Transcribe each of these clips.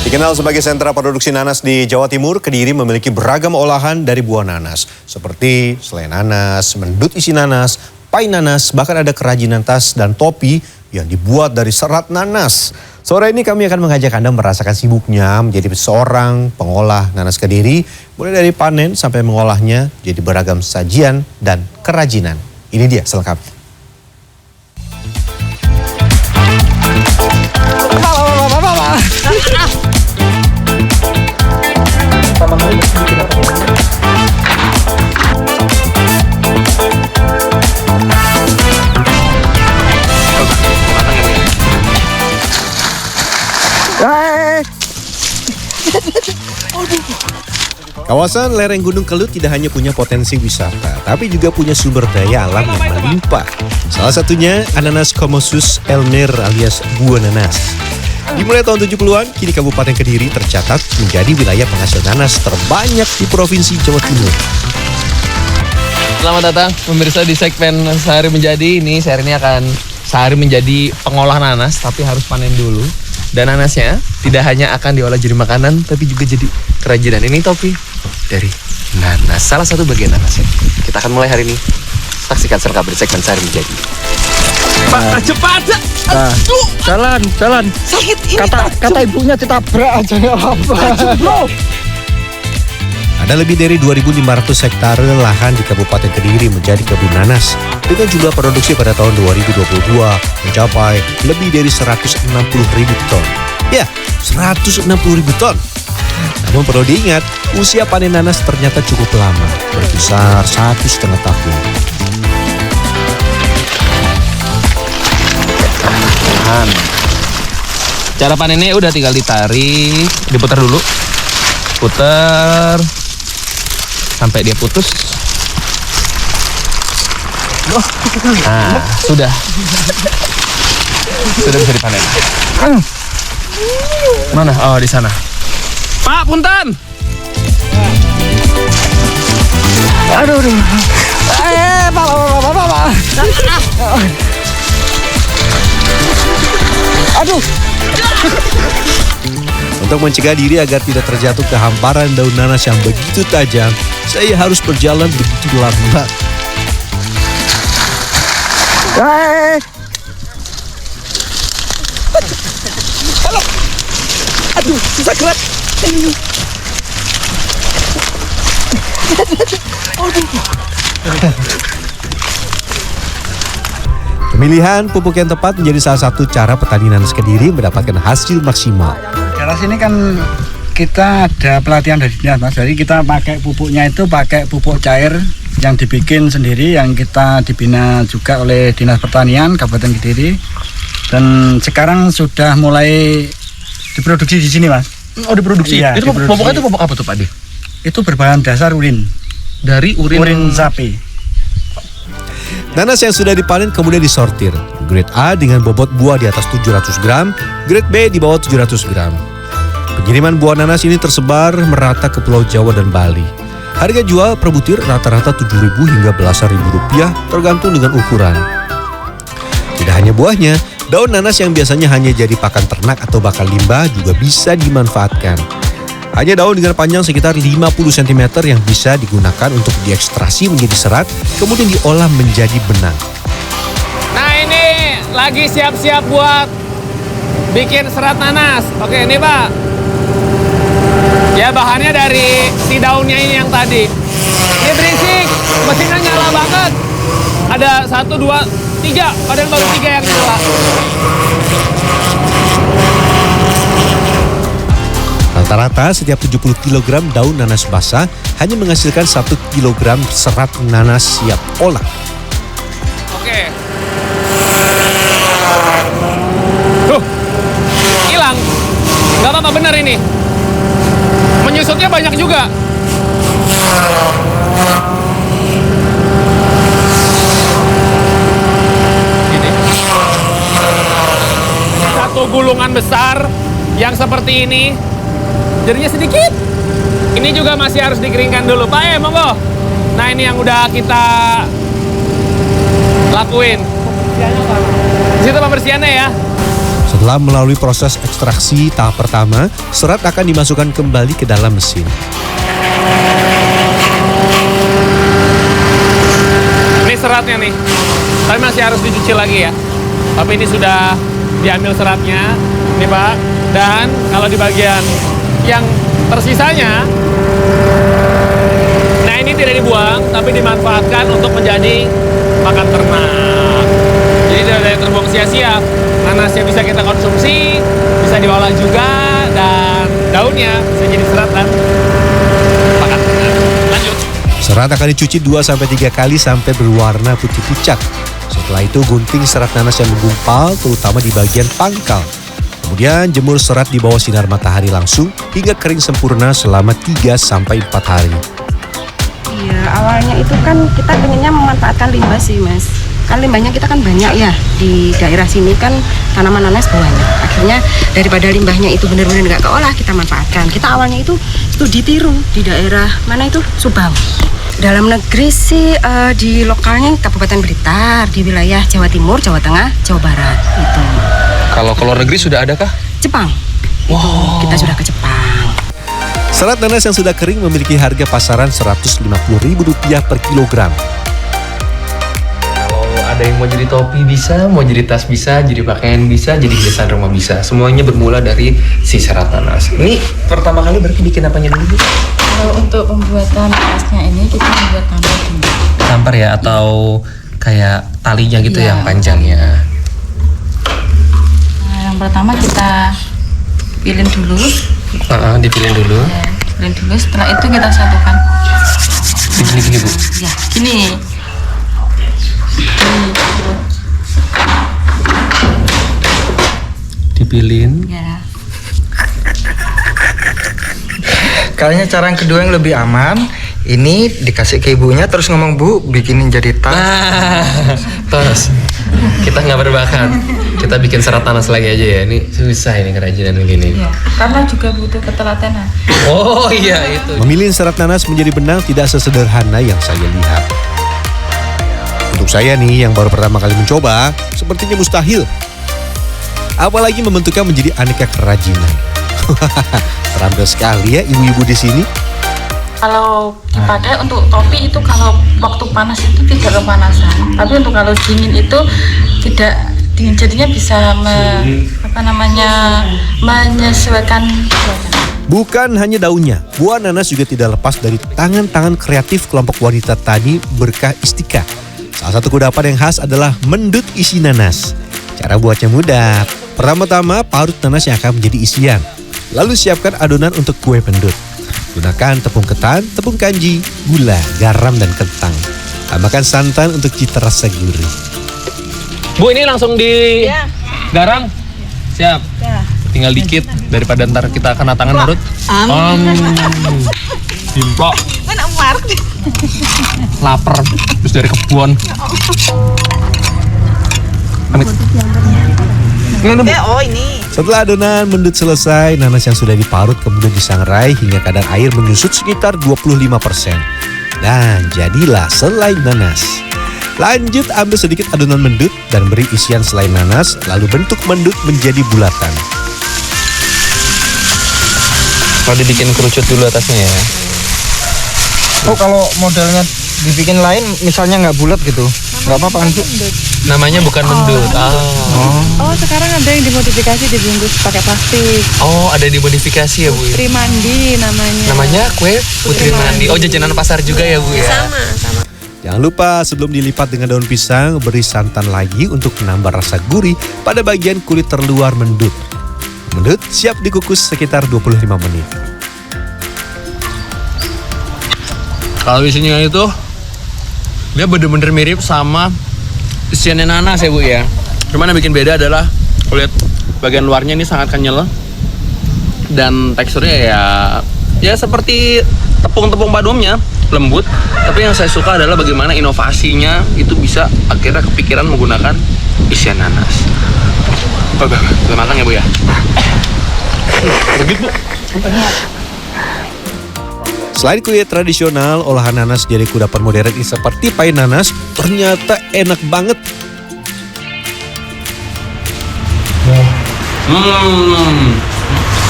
Dikenal sebagai sentra produksi nanas di Jawa Timur, Kediri memiliki beragam olahan dari buah nanas. Seperti selai nanas, mendut isi nanas, pai nanas, bahkan ada kerajinan tas dan topi yang dibuat dari serat nanas. Sore ini kami akan mengajak Anda merasakan sibuknya menjadi seorang pengolah nanas Kediri. Mulai dari panen sampai mengolahnya jadi beragam sajian dan kerajinan. Ini dia selengkapnya. Kawasan lereng Gunung Kelut tidak hanya punya potensi wisata, tapi juga punya sumber daya alam yang melimpah. Salah satunya ananas Comosus elmer alias buah nanas. Dimulai tahun 70-an, kini Kabupaten Kediri tercatat menjadi wilayah penghasil nanas terbanyak di Provinsi Jawa Timur. Selamat datang pemirsa di segmen Sehari Menjadi. Ini saya hari ini akan sehari menjadi pengolah nanas, tapi harus panen dulu. Dan nanasnya tidak hanya akan diolah jadi makanan, tapi juga jadi kerajinan. Ini topi dari nanas, salah satu bagian nanasnya. Kita akan mulai hari ini. Saksikan selengkap dari segmen Sehari Menjadi. Pak, cepat! Jalan. Sakit ini. Kata ibunya ditabrak aja ya apa. Ada lebih dari 2.500 hektare lahan di Kabupaten Kediri menjadi kebun nanas. Dengan jumlah produksi pada tahun 2022 mencapai lebih dari 160.000 ton. Ya, 160.000 ton. Namun perlu diingat, usia panen nanas ternyata cukup lama, berkisar 1,5 tahun. Cara panennya udah tinggal ditarik, diputar dulu. Putar sampai dia putus. Nah, sudah bisa dipanen. Mana? Oh, di sana. Pak, punten. Aduh. Pak. Aduh. Untuk mencegah diri agar tidak terjatuh ke hamparan daun nanas yang begitu tajam, saya harus berjalan begitu lambat. Aduh, susah gerak. Pemilihan pupuk yang tepat menjadi salah satu cara petani nanas Kediri mendapatkan hasil maksimal. Daerah sini kan kita ada pelatihan dari dinas, Mas. Jadi kita pakai pupuknya itu pakai pupuk cair yang dibikin sendiri, yang kita dibina juga oleh Dinas Pertanian Kabupaten Kediri. Dan sekarang sudah mulai diproduksi di sini, Mas. Oh, diproduksi. Iya, Itu diproduksi. pupuknya itu pupuk apa tuh, Pak De? Itu berbahan dasar urin. Dari Urin sapi. Nanas yang sudah dipanen kemudian disortir. Grade A dengan bobot buah di atas 700 gram, grade B di bawah 700 gram. Pengiriman buah nanas ini tersebar merata ke Pulau Jawa dan Bali. Harga jual per butir rata-rata 7.000 hingga belasan ribu rupiah tergantung dengan ukuran. Tidak hanya buahnya, daun nanas yang biasanya hanya jadi pakan ternak atau bakal limbah juga bisa dimanfaatkan. Hanya daun dengan panjang sekitar 50 cm yang bisa digunakan untuk diekstrasi menjadi serat, kemudian diolah menjadi benang. Nah, ini lagi siap-siap buat bikin serat nanas. Oke, ini Pak. Ya, bahannya dari si daunnya ini yang tadi. Ini berisik, mesinnya nyala banget. Ada 1, 2, 3, padahal baru 3 yang nyala. Rata-rata setiap 70 kg daun nanas basah hanya menghasilkan 1 kg serat nanas siap olah. Oke. Tuh, hilang. Gak apa-apa, bener ini. Menyusutnya banyak juga. Ini. Satu gulungan besar yang seperti ini. Jadinya sedikit. Ini juga masih harus dikeringkan dulu. Pak, monggo. Nah, ini yang udah kita lakuin. Di situ pembersihannya ya. Setelah melalui proses ekstraksi tahap pertama, serat akan dimasukkan kembali ke dalam mesin. Ini seratnya nih, tapi masih harus dicuci lagi ya. Tapi ini sudah diambil seratnya, nih Pak. Dan kalau di bagian yang tersisanya, nah ini tidak dibuang, tapi dimanfaatkan untuk menjadi pakan ternak. Jadi tidak ada yang terbuang sia-sia. Nanasnya bisa kita konsumsi, bisa diolah juga, dan daunnya bisa jadi serat dan pakan ternak. Lanjut. Serat akan dicuci 2-3 kali sampai berwarna putih pucat. Setelah itu gunting serat nanas yang menggumpal, terutama di bagian pangkal. Kemudian jemur serat di bawah sinar matahari langsung hingga kering sempurna selama 3-4 hari. Iya, awalnya itu kan kita pengennya memanfaatkan limbah sih Mas. Kan limbahnya kita kan banyak ya, di daerah sini kan tanaman nanas banyak. Akhirnya daripada limbahnya itu benar-benar nggak keolah, kita manfaatkan. Kita awalnya itu studi tiru di daerah mana itu? Subang. Dalam negeri sih di lokalnya Kabupaten Blitar, di wilayah Jawa Timur, Jawa Tengah, Jawa Barat itu. Kalau ke luar negeri sudah adakah? Jepang. Wow. Kita sudah ke Jepang. Serat nanas yang sudah kering memiliki harga pasaran Rp150.000 per kilogram. Kalau ada yang mau jadi topi bisa, mau jadi tas bisa, jadi pakaian bisa, jadi hiasan rumah bisa. Semuanya bermula dari si serat nanas. Ini pertama kali berarti bikin apanya dulu, Bu? Kalau untuk pembuatan tasnya ini kita membuat tampar dulu. Tampar ya, atau kayak talinya gitu Iya. yang panjangnya. Nah, yang pertama kita pilin dulu. Dipilih dulu. Ya, pilin dulu. Setelah itu kita satukan. Gini, Bu. Ya, gini. Dipilin. Ya. Kayaknya cara yang kedua yang lebih aman. Ini dikasih ke ibunya terus ngomong, Bu, bikinin jadi tas. Terus kita nggak berbakat. Kita bikin serat nanas lagi aja ya. Ini susah ini kerajinan begini. Ya, karena juga butuh ketelatenan. Oh iya itu. Memilih serat nanas menjadi benang tidak sesederhana yang saya lihat. Untuk saya nih yang baru pertama kali mencoba, sepertinya mustahil. Apalagi membentuknya menjadi aneka kerajinan. Terampil sekali ya ibu-ibu di sini. Kalau dipakai untuk topi itu kalau waktu panas itu tidak kepanasan. Tapi untuk kalau dingin itu tidak dingin, jadinya bisa menyesuaikan suasana. Bukan hanya daunnya, buah nanas juga tidak lepas dari tangan-tangan kreatif kelompok wanita tani berkah Istika. Salah satu kudapan yang khas adalah mendut isi nanas. Cara buatnya mudah. Pertama-tama parut nanas yang akan menjadi isian. Lalu siapkan adonan untuk kue pendut. Gunakan tepung ketan, tepung kanji, gula, garam, dan kentang. Tambahkan santan untuk cita rasa gurih. Bu, ini langsung di garam? Siap. Ya. Tinggal dikit daripada ntar kita kena tangan Marut. Dimplok. Laper terus dari kebun. Amit. Oh ini. Setelah adonan mendut selesai, nanas yang sudah diparut kemudian disangrai hingga kadar air menyusut sekitar 25%. Dan jadilah selai nanas. Lanjut ambil sedikit adonan mendut dan beri isian selai nanas, lalu bentuk mendut menjadi bulatan. Kalau dibikin kerucut dulu atasnya ya. Oh, kalau modelnya dibikin lain misalnya nggak bulat gitu, nggak apa-apa kan, Bu? Namanya bukan mendut. Oh, sekarang ada yang dimodifikasi dibungkus pakai plastik. Oh, ada dimodifikasi ya, Bu. Putri Mandi namanya. Namanya kue Putri Mandi. Oh, jajanan pasar juga ya, Bu ya. Sama. Jangan lupa sebelum dilipat dengan daun pisang, beri santan lagi untuk menambah rasa gurih pada bagian kulit terluar mendut. Mendut siap dikukus sekitar 25 menit. Kalau isinya itu dia bener-bener mirip sama isiannya nanas ya Bu ya. Cuman yang bikin beda adalah kulit bagian luarnya ini sangat kenyal dan teksturnya ya seperti tepung-tepung pada umumnya, lembut. Tapi yang saya suka adalah bagaimana inovasinya itu bisa akhirnya kepikiran menggunakan isian nanas. Kita makan ya Bu ya. Begitu Bu. Selain kue tradisional, olahan nanas jadi kudapan modern ini seperti pie nanas ternyata enak banget.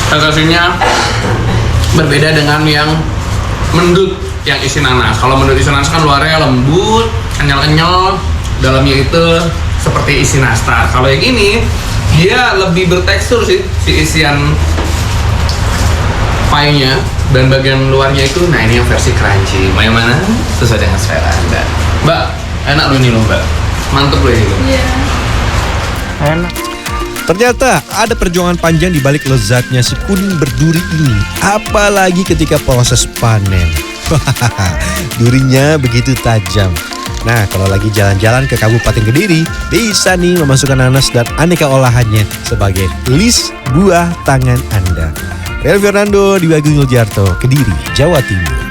Teksturnya berbeda dengan yang mendut yang isi nanas. Kalau mendut isi nanas kan luarnya lembut, kenyal-kenyal, dalamnya itu seperti isi nastar. Kalau yang ini dia lebih bertekstur sih, si isian pie-nya dan bagian luarnya itu. Nah ini yang versi crunchy. Mau yang mana? Sesuai dengan selera Anda. Mbak, enak loh ini loh Mbak. Mantep loh ini loh. Iya. Enak. Ternyata ada perjuangan panjang di balik lezatnya si kuning berduri ini. Apalagi ketika proses panen. Durinya begitu tajam. Nah, kalau lagi jalan-jalan ke Kabupaten Kediri, bisa nih memasukkan nanas dan aneka olahannya sebagai list buah tangan Anda. Real Fernando di Agung Yuljarto, Kediri, Jawa Timur.